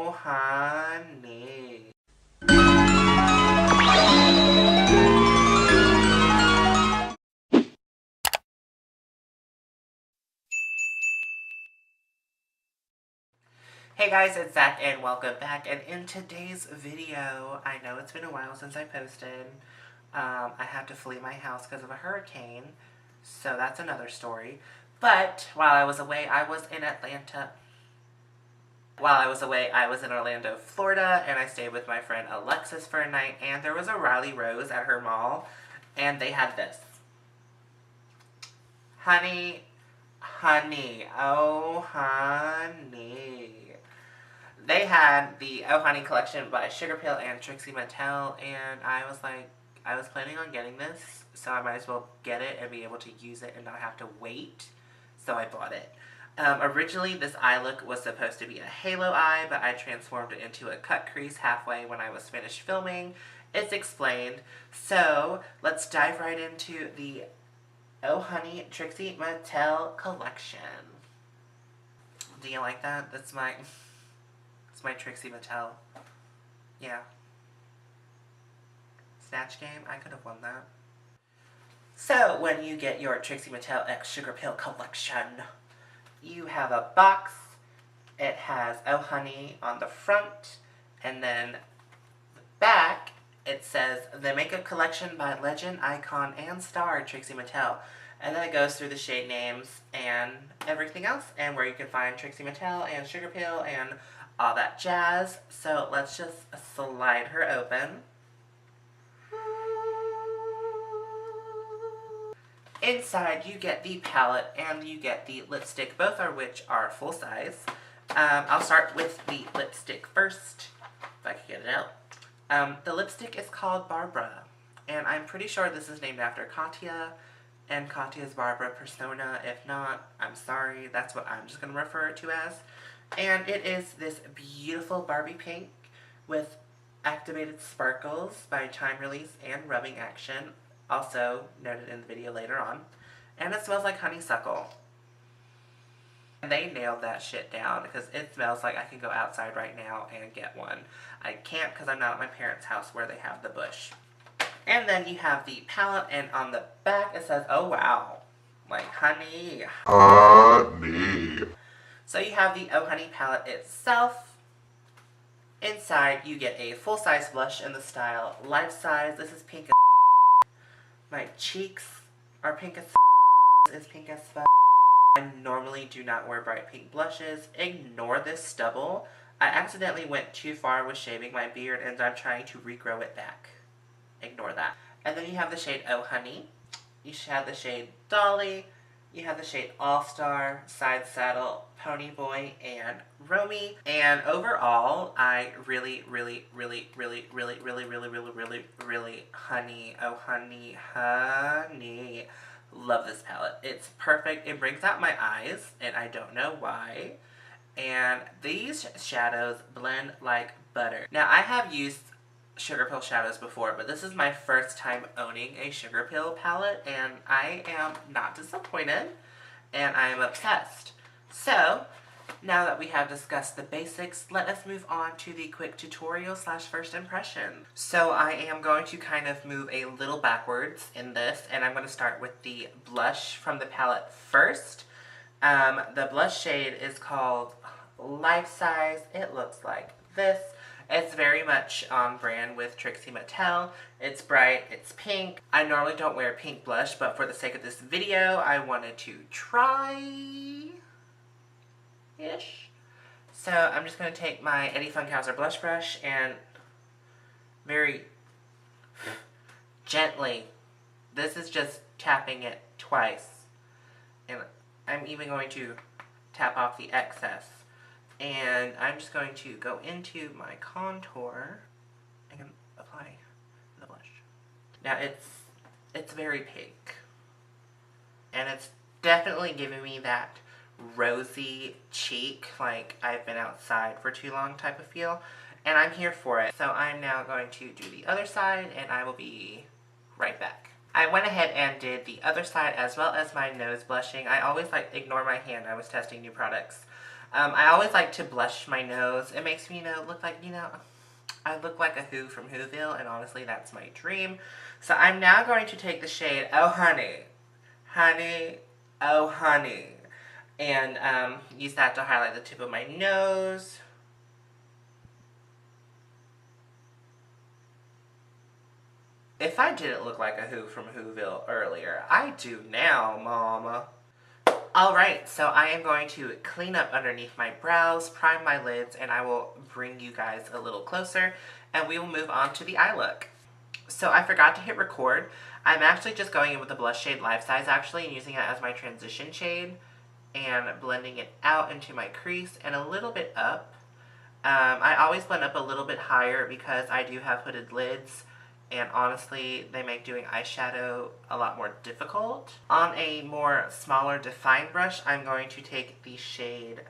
Oh, honey. Hey guys, it's Zach and welcome back. And in today's video, I know it's been a while since I posted. I had to flee my house because of a hurricane, so that's another story. But while I was away, I was in Atlanta. While I was away, I was in Orlando, Florida, and I stayed with my friend Alexis for a night, and there was a Riley Rose at her mall, and they had this. Honey, oh honey. They had the Oh Honey collection by SugarPill and Trixie Mattel, and I was like, I was planning on getting this, so I might as well get it and be able to use it and not have to wait, so I bought it. Originally, this eye look was supposed to be a halo eye, but I transformed it into a cut crease halfway when I was finished filming. It's explained. So, let's dive right into the Oh Honey Trixie Mattel collection. Do you like that? That's my Trixie Mattel. Yeah. Snatch game? I could have won that. So, when you get your Trixie Mattel X SugarPill collection, you have a box. It has Oh Honey on the front, and then the back, it says, the makeup collection by legend, icon, and star Trixie Mattel. And then it goes through the shade names and everything else, and where you can find Trixie Mattel and SugarPill and all that jazz. So let's just slide her open. Inside you get the palette and you get the lipstick, both of which are full size. I'll start with the lipstick first, if I can get it out. The lipstick is called Barbara, and I'm pretty sure this is named after Katya, and Katya's Barbara persona. If not, I'm sorry, that's what I'm just going to refer it to as. And it is this beautiful Barbie pink with activated sparkles by time release and rubbing action, also noted in the video later on. And it smells like honeysuckle. They nailed that shit down because it smells like I can go outside right now and get one. I can't because I'm not at my parents' house where they have the bush. And then you have the palette, and on the back it says, oh wow, like honey. So you have the Oh Honey palette itself. Inside you get a full-size blush in the style Life Size. This is pink as my cheeks are pink as is pink as fuck. I normally do not wear bright pink blushes. Ignore this stubble. I accidentally went too far with shaving my beard and I'm trying to regrow it back. Ignore that. And then you have the shade Oh Honey. You have the shade Dolly. You have the shade All-Star, Side Saddle, Pony Boy, and Romy. And overall, I really, honey, oh honey, love this palette. It's perfect. It brings out my eyes, and I don't know why. And these shadows blend like butter. Now, I have used SugarPill shadows before, but this is my first time owning a SugarPill palette, and I am not disappointed, and I am obsessed. So, now that we have discussed the basics, let us move on to the quick tutorial slash first impression. So I am going to kind of move a little backwards in this, and I'm going to start with the blush from the palette first. The blush shade is called Life Size. It looks like this. It's very much on brand with Trixie Mattel. It's bright, it's pink. I normally don't wear pink blush, but for the sake of this video, I wanted to try-ish. So I'm just going to take my Eddie Funkhauser blush brush and very gently, this is just tapping it twice. And I'm even going to tap off the excess. And I'm just going to go into my contour and apply the blush. Now it's very pink. And it's definitely giving me that rosy cheek, like I've been outside for too long type of feel. And I'm here for it. So I'm now going to do the other side and I will be right back. I went ahead and did the other side as well as my nose blushing. I always ignore my hand. I was testing new products. I always like to blush my nose. It makes me, look like, I look like a Who from Whoville, and honestly, that's my dream. So I'm now going to take the shade Oh Honey, Honey, Oh Honey, and use that to highlight the tip of my nose. If I didn't look like a Who from Whoville earlier, I do now, mama. Alright, so I am going to clean up underneath my brows, prime my lids, and I will bring you guys a little closer, and we will move on to the eye look. So I forgot to hit record. I'm actually just going in with the blush shade Life Size actually, and using it as my transition shade, and blending it out into my crease and a little bit up. I always blend up a little bit higher because I do have hooded lids, and honestly, they make doing eyeshadow a lot more difficult. On a more smaller defined brush, I'm going to take the shade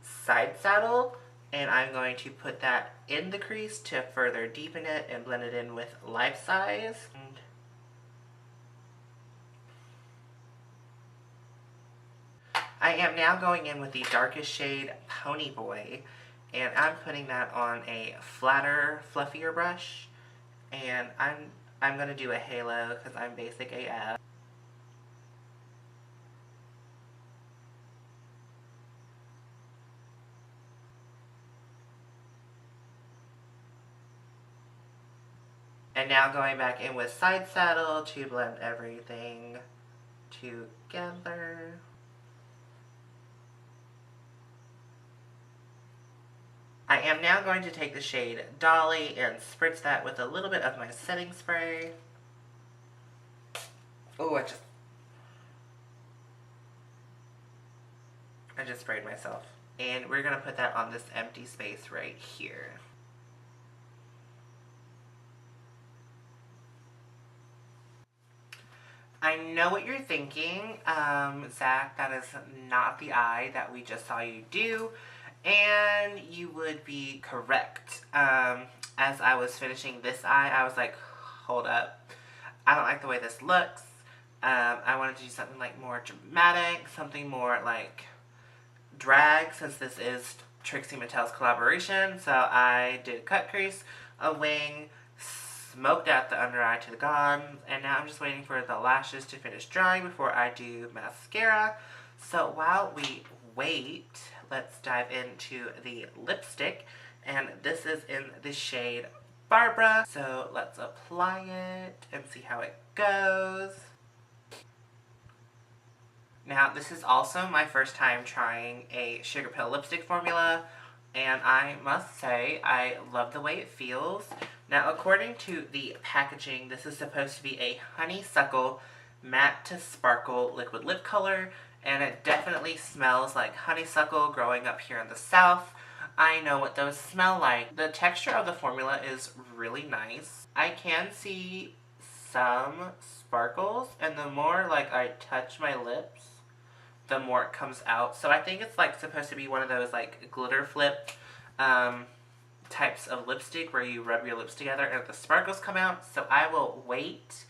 Side Saddle, and I'm going to put that in the crease to further deepen it and blend it in with Life Size. I am now going in with the darkest shade Pony Boy, and I'm putting that on a flatter, fluffier brush. And I'm gonna do a halo because I'm basic AF. And now going back in with Side Saddle to blend everything together. I am now going to take the shade Dolly and spritz that with a little bit of my setting spray. Oh, I just sprayed myself. And we're going to put that on this empty space right here. I know what you're thinking, Zach, that is not the eye that we just saw you do. And you would be correct. As I was finishing this eye, I was like, hold up. I don't like the way this looks. I wanted to do something like more dramatic, something more like drag, since this is Trixie Mattel's collaboration. So I did cut crease, a wing, smoked out the under eye to the gone, and now I'm just waiting for the lashes to finish drying before I do mascara. So while we wait, let's dive into the lipstick, and this is in the shade Barbara. So let's apply it and see how it goes. Now, this is also my first time trying a SugarPill lipstick formula, and I must say, I love the way it feels. Now, according to the packaging, this is supposed to be a honeysuckle matte to sparkle liquid lip color, and it definitely smells like honeysuckle growing up here in the South. I know what those smell like. The texture of the formula is really nice. I can see some sparkles, and the more like I touch my lips, the more it comes out. So I think it's like supposed to be one of those like glitter flip types of lipstick where you rub your lips together and the sparkles come out. So I will wait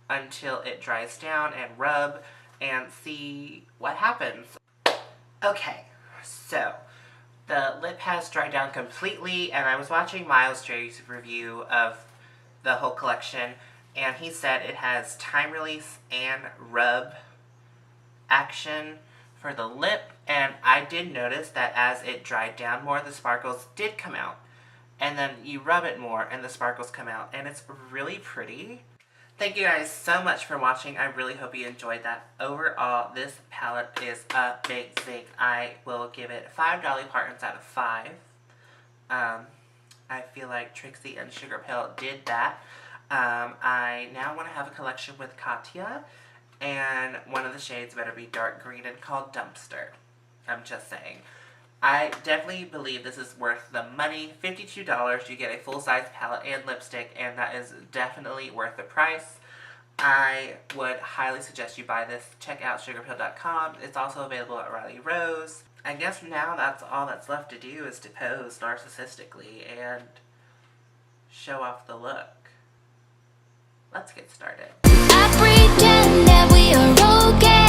until it dries down and rub and see what happens. Okay, so the lip has dried down completely, and I was watching Miles J's review of the whole collection, and he said it has time release and rub action for the lip, and I did notice that as it dried down more, the sparkles did come out. And then you rub it more and the sparkles come out, and it's really pretty. Thank you guys so much for watching. I really hope you enjoyed that. Overall, this palette is amazing. I will give it 5 Dolly Partons out of 5. I feel like Trixie and SugarPill did that. I now want to have a collection with Katya, and one of the shades better be dark green and called Dumpster. I'm just saying. I definitely believe this is worth the money. $52, you get a full-size palette and lipstick, and that is definitely worth the price. I would highly suggest you buy this. Check out SugarPill.com. It's also available at Riley Rose. I guess now that's all that's left to do is to pose narcissistically and show off the look. Let's get started. I pretend that we are okay.